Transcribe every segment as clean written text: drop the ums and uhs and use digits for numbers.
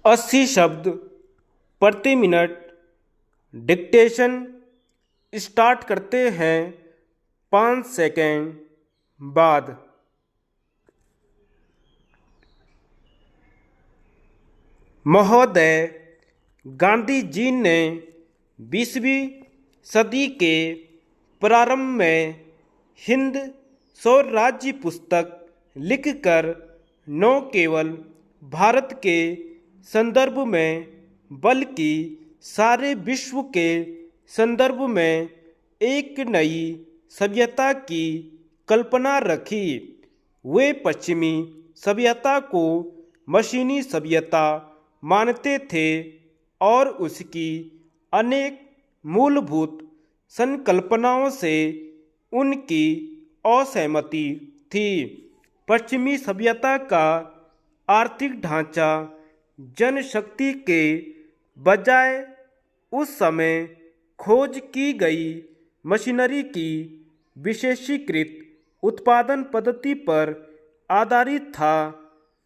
80 शब्द प्रति minute dictation start करते हैं 5 सेकेंड बाद। महोदय, गांधी जी ने 20वीं सदी के प्रारंभ में हिंद स्वराज्य पुस्तक लिखकर न केवल भारत के संदर्भ में बल्कि सारे विश्व के संदर्भ में एक नई सभ्यता की कल्पना रखी। वे पश्चिमी सभ्यता को मशीनी सभ्यता मानते थे और उसकी अनेक मूलभूत संकल्पनाओं से उनकी असहमति थी। पश्चिमी सभ्यता का आर्थिक ढांचा जनशक्ति के बजाय उस समय खोज की गई मशीनरी की विशेषीकृत उत्पादन पद्धति पर आधारित था,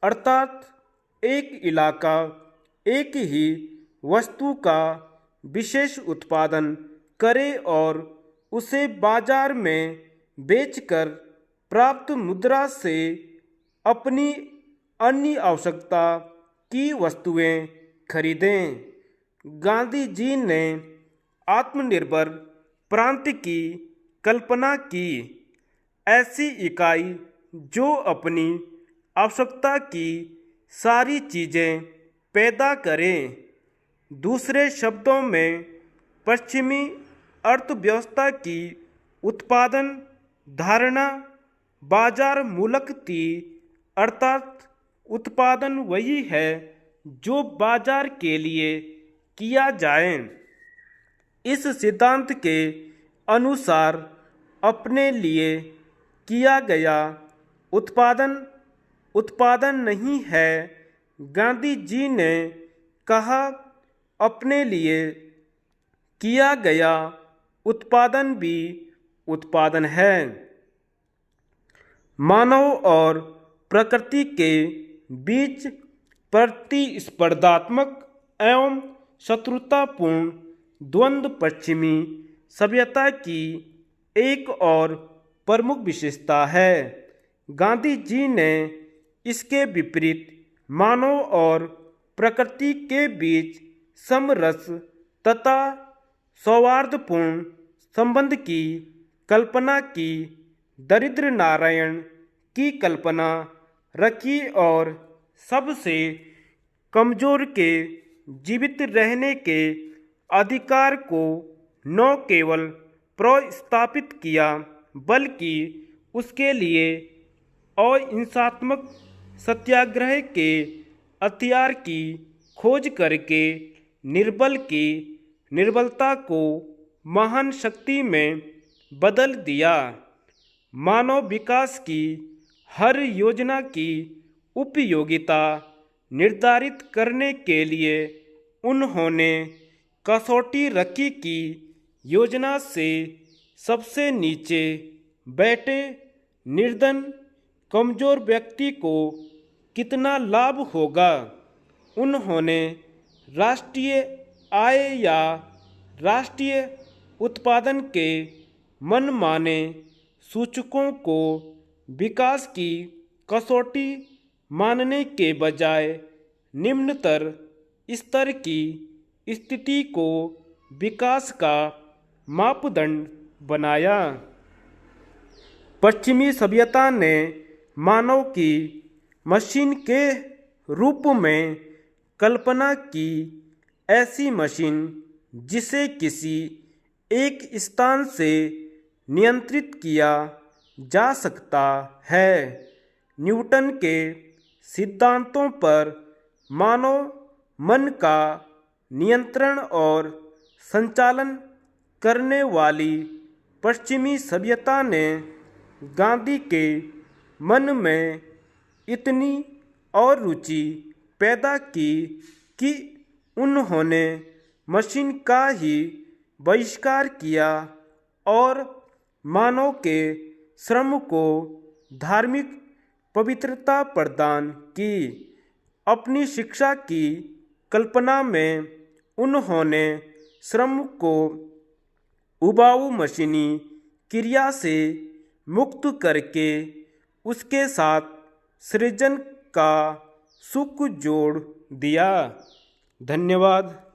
अर्थात एक इलाका एक ही वस्तु का विशेष उत्पादन करे और उसे बाजार में बेचकर प्राप्त मुद्रा से अपनी अन्य आवश्यकता की वस्तुएं खरीदें। गांधी जी ने आत्मनिर्भर प्रांत की कल्पना की, ऐसी इकाई जो अपनी आवश्यकता की सारी चीज़ें पैदा करें। दूसरे शब्दों में, पश्चिमी अर्थव्यवस्था की उत्पादन धारणा बाजार मूलक थी, अर्थात उत्पादन वही है जो बाजार के लिए किया जाए। इस सिद्धांत के अनुसार अपने लिए किया गया उत्पादन नहीं है। गांधी जी ने कहा, अपने लिए किया गया उत्पादन भी उत्पादन है। मानव और प्रकृति के बीच प्रतिस्पर्धात्मक एवं शत्रुतापूर्ण द्वंद्व पश्चिमी सभ्यता की एक और प्रमुख विशेषता है। गांधी जी ने इसके विपरीत मानव और प्रकृति के बीच समरस तथा सौहार्दपूर्ण संबंध की कल्पना की। दरिद्र नारायण की कल्पना रखी और सबसे कमजोर के जीवित रहने के अधिकार को न केवल प्रस्तापित किया बल्कि उसके लिए अहिंसात्मक सत्याग्रह के हथियार की खोज करके निर्बल की निर्बलता को महान शक्ति में बदल दिया। मानव विकास की हर योजना की उपयोगिता निर्धारित करने के लिए उन्होंने कसौटी रखी कि योजना से सबसे नीचे बैठे निर्धन कमजोर व्यक्ति को कितना लाभ होगा। उन्होंने राष्ट्रीय आय या राष्ट्रीय उत्पादन के मनमाने सूचकों को विकास की कसौटी मानने के बजाय निम्नतर स्तर की स्थिति को विकास का मापदंड बनाया। पश्चिमी सभ्यता ने मानव की मशीन के रूप में कल्पना की, ऐसी मशीन जिसे किसी एक स्थान से नियंत्रित किया जा सकता है। न्यूटन के सिद्धांतों पर मानव मन का नियंत्रण और संचालन करने वाली पश्चिमी सभ्यता ने गांधी के मन में इतनी और रुचि पैदा की कि उन्होंने मशीन का ही बहिष्कार किया और मानव के श्रम को धार्मिक पवित्रता प्रदान की। अपनी शिक्षा की कल्पना में उन्होंने श्रम को उबाऊ मशीनी क्रिया से मुक्त करके उसके साथ सृजन का सुख जोड़ दिया। धन्यवाद।